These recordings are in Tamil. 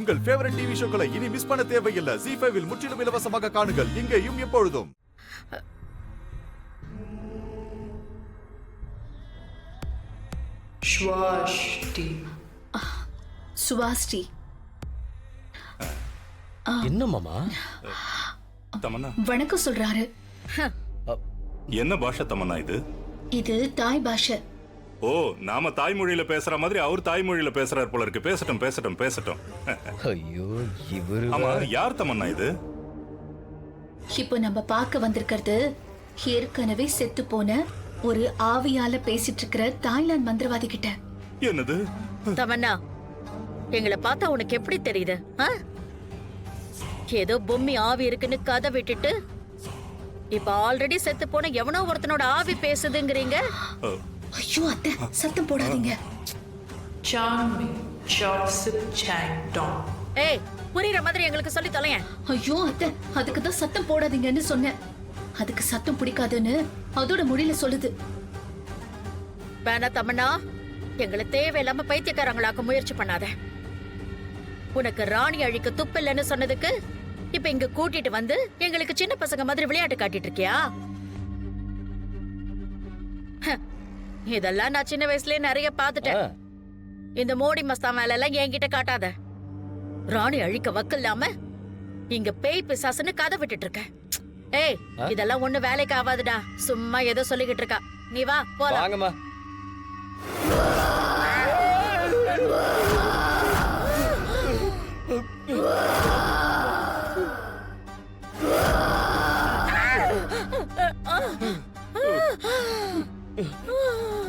உங்கள் ஃபேவரட் டிவி ஷோக்களை இனி மிஸ் பண்ண தேவையில்லை. ZEE5 இல் முற்றிலும் இலவசமாக காணுங்கள், இங்கேயும் எப்பொழுதும். சுவாஸ்டி. என்ன மாமா? தமன்னா வணக்கம் சொல்றாரு. என்ன பாஷை தமன்னா இது? இது தாய் பாஷை. ஓ, நாம தாய்மொழியில பேசுற மாதிரி அவர் தாய்மொழியில பேசுறாரு போல இருக்கு. பேசட்டும் பேசட்டும் பேசட்டும். ஐயோ, இவரு ஆமா, யார் தமன்னா இது? இப்போ நம்ம பார்க்க வந்திருக்கிறது ஏற்கனவே செத்து போன ஒரு ஆவியால பேசிட்டு இருக்கிற தாய்லாந்து மந்திரவாதி கிட்ட. என்னது தமன்னா, எங்களை பார்த்தா உனக்கு எப்படி தெரியுது? ஏதோ பொம்மி ஆவி இருக்குன்னு கதை விட்டுட்டு இப்ப ஆல்ரெடி செத்து போன எவனோ ஒருத்தனோட ஆவி பேசுதுங்கிறீங்க. ஐயோ அத்தை, சத்தம் போடாதீங்க. ஏய், புரியுற மாதிரி எங்களுக்கு சொல்லி தொலையேன். ஐயோ அத்தை, அதுக்கு தான் சத்தம் போடாதீங்கன்னு சொன்னேன். அதுக்கு சத்தம் பிடிக்காதுன்னு அதோட மொழியில சொல்லுது. வேணா தமன்னா, எங்களை தேவையில்லாம பைத்தியக்காரங்களாக்க முயற்சி பண்ணாத. உனக்கு ராணி அழிக்க துப்பில்லைன்னு சொன்னதுக்கு இப்ப இங்க கூட்டிட்டு வந்து எங்களுக்கு சின்ன பசங்க மாதிரி விளையாட்டு காட்டிட்டு இருக்கியா? இதெல்லாம் நான் சின்ன வயசுலயே நிறைய பாத்துட்டேன். இந்த மோடி மஸ்தான் வேலை எல்லாம் என்கிட்ட காட்டாத. ராணி அழிக்க வக்கு இல்லாம இங்க பேய் பிசாசுன்னு கதை விட்டுட்டு இருக்க. ஏய், இதெல்லாம் ஒண்ணு வேலைக்கு ஆகாதுடா. சும்மா ஏதோ சொல்லிக்கிட்டு இருக்கா. நீ வா போலாம்.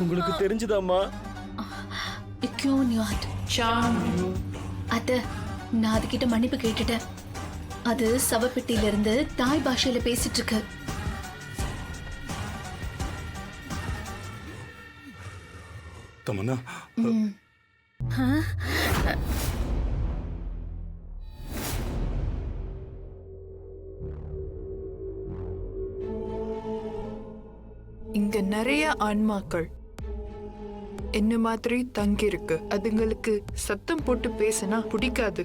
உங்களுக்கு தெரிஞ்சுதாம்மா? அத்தை, நான் அதுகிட்ட மன்னிப்பு கேட்டுட்டேன். அது சவப்பெட்டியில இருந்து தாய் பாஷையில பேசிட்டு இருக்கு. தமன்னா, இங்க நிறைய ஆன்மாக்கள் என்ன மாதிரி தங்கி இருக்கு. அதுங்களுக்கு சத்தம் போட்டு பேசினா பிடிக்காது.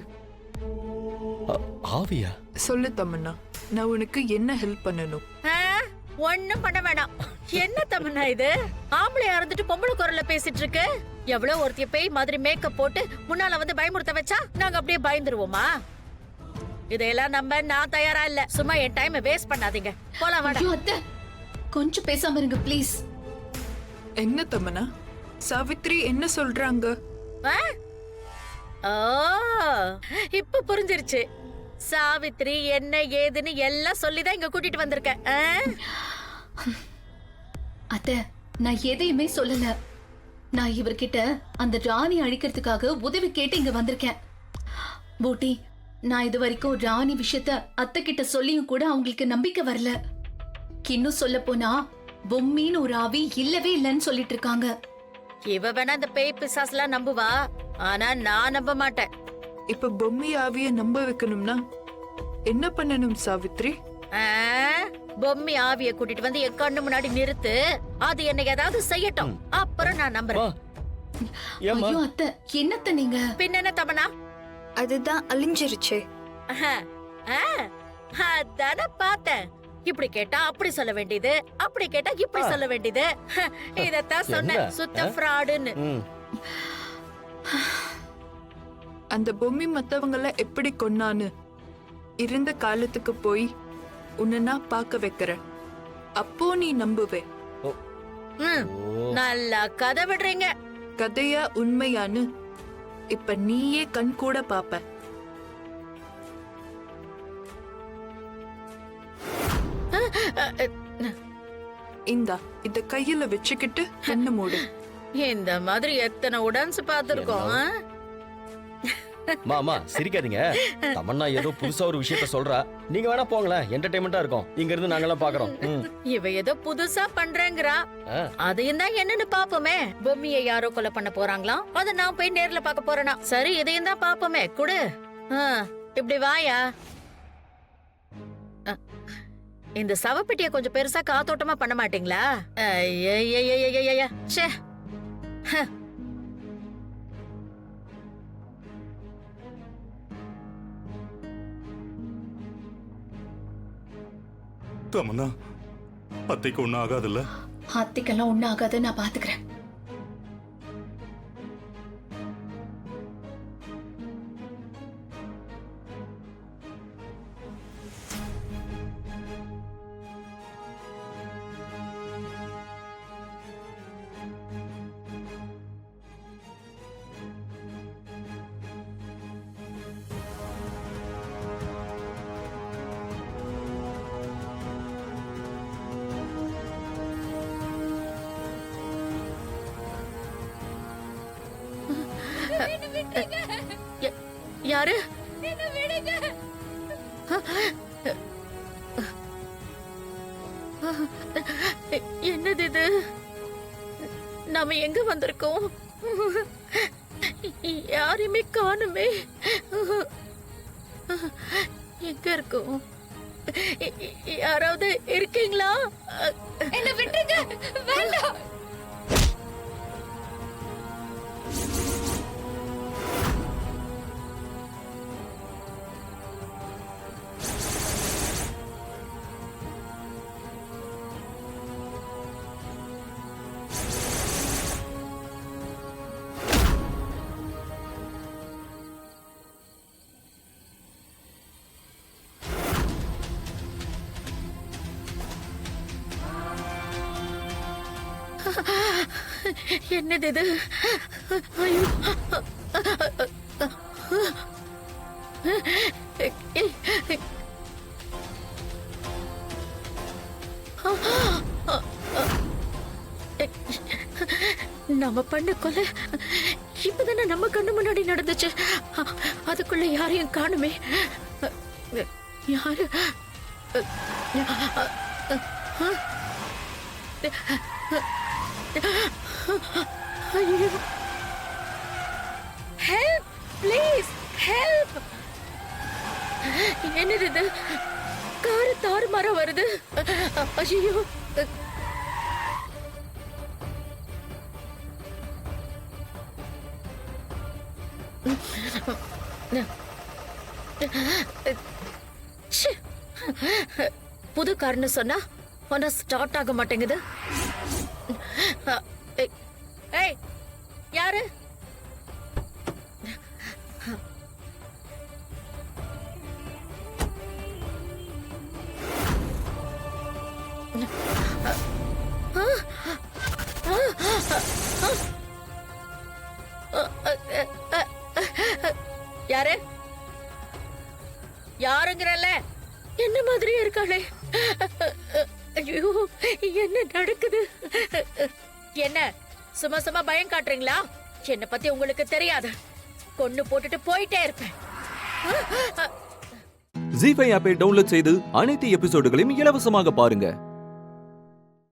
ஆவியா? சொல்லு தமன்னா, நான் உனக்கு என்ன ஹெல்ப் பண்ணணும்? ஒண்ணும் பண்ண வேணாம். என்ன தமன்னா இது? ஆம்பளையா இருந்துட்டு பொம்பளை குரல்ல பேசிட்டு இருக்கு. எவ்வளவு ஒருத்திய பேய் மாதிரி மேக்கப் போட்டு முன்னால வந்து பயமுறுத்த வச்சா நாங்க அப்படியே பயந்துருவோமா? இதையெல்லாம் நம்ப நான் தயாரா இல்ல. சும்மா என் டைம் வேஸ்ட் பண்ணாதீங்க. போலாம் வாடா. ஐயோ அத்தை, கொஞ்சம் பேசாம இருங்க ப்ளீஸ். என்ன தமன்னா, சாவித்ரி என்ன சொல்றாங்க? ஓ, இப்ப புரிஞ்சிருச்சு. சாவித்ரி என்ன ஏதுன்னு எல்லாம் சொல்லிதான் இங்க கூட்டிட்டு வந்திருக்க. அத்தை, நான் எதையுமே சொல்லல. நான் இவர்கிட்ட அந்த ராணி அழிக்கிறதுக்காக உதவி கேட்டு இங்க வந்திருக்கேன். பூட்டி, நான் இது வரைக்கும் ராணி விஷயத்த அத்தை கிட்ட சொல்லியும் கூட அவங்களுக்கு நம்பிக்கை வரல. இன்னும் சொல்ல போனா பொம்மின்னு ஒரு ஆவி இல்லவே இல்லைன்னு சொல்லிட்டு இருக்காங்க. இவ வேணா இந்த பேய் பிசாஸ்லாம் நம்புவா, ஆனா நான் நம்ப மாட்டேன். இப்ப பொம்மி ஆவிய நம்ப வைக்கணும்னா என்ன பண்ணணும் சாவித்ரி? பொம்மி ஆவிய கூட்டிட்டு வந்து என் கண்ணு முன்னாடி நிறுத்து. அது என்ன ஏதாவது செய்யட்டும், அப்புறம் நான் நம்புறேன். ஐயோ அத்தை, என்னத்த நீங்க? பின்ன தமன்னா, அதுதான் அழிஞ்சிருச்சு. அதான பார்த்தேன். இப்படி கேட்டா அப்படி சொல்ல வேண்டியது, அப்படி கேட்டா இப்படி சொல்ல வேண்டியது. இதத்தான் சொன்னேன், சுத்த ஃப்ராடுன்னு. அந்த பொம்மி மத்தவங்கள எப்படி கொன்னான்னு இருந்த காலத்துக்கு போய் உன்னை நான் பார்க்க வைக்கிறேன். அப்போ நீ நம்புவே. நல்லா கதை விடுறீங்க. கதையா உண்மையான்னு இப்ப நீயே கண் கூட பாப்ப. இந்தா, இத கையில வச்சுக்கிட்டு கண்ணு மூடு. இந்த மாதிரி எத்தனை உடன்ஸ் பார்த்திருக்கோம். மாமா சிரிக்காதீங்க. தமன்னா ஏதோ புதுசா ஒரு விஷயத்த சொல்றா. நீங்க வேணா போங்களேன், என்டர்டைன்மெண்டா இருக்கும். இங்க இருந்து நாங்கெல்லாம் பாக்குறோம். இவ ஏதோ புதுசா பண்றேங்கிறா. அதையும் தான் என்னன்னு பாப்போமே. பொம்மியை யாரோ கொலை பண்ண போறாங்களாம், அத நான் போய் நேர்ல பாக்க போறேனா? சரி, இதையும் தான் பாப்போமே. குடு. இப்படி வாயா. இந்த சவப்பெட்டிய கொஞ்சம் பெருசா காத்தோட்டமா பண்ண மாட்டீங்களா? தமன்னா அத்தைக்கு ஒன்றும் ஆகாதுல்ல? அத்தைக்கெல்லாம் ஒன்றும் ஆகாது, நான் பாத்துக்கிறேன். யாரு? என்னது இது? நாம எங்க வந்திருக்கோம்? யாரையுமே காணுமே. எங்க இருக்கோம்? யாராவது இருக்கீங்களா? என்ன விட்டுருங்க, வேண்டாம். என்னது இது? ஐயோ, நம்ம பண்ண கொலை இப்பதானே நம்ம கண்ணு முன்னாடி நடந்துச்சு. அதுக்குள்ள யாரையும் காணுமே. யாரு? ஐயோ, ஹெல்ப் ப்ளீஸ், ஹெல்ப். என்னது இது? காரு தாறுமாறா வருது. ஐயோ, புது கார்னு சொன்னா ஆனா ஸ்டார்ட் ஆக மாட்டேங்குது. ஏய், யாரு? யாரு? யாருங்கிறல்ல? என்ன மாதிரியே இருக்காளே. ஐயோ, என்ன நடக்குது? என்ன சும்மா சும்மா பயம் காட்டுறீங்களா? என்ன பத்தி உங்களுக்கு தெரியாது. கொன்னு போட்டுட்டு போயிட்டே இருப்பேன். ஜீ5 ஆப்பை டவுன்லோட் செய்து அனைத்து எபிசோடுகளையும் இலவசமாக பாருங்க.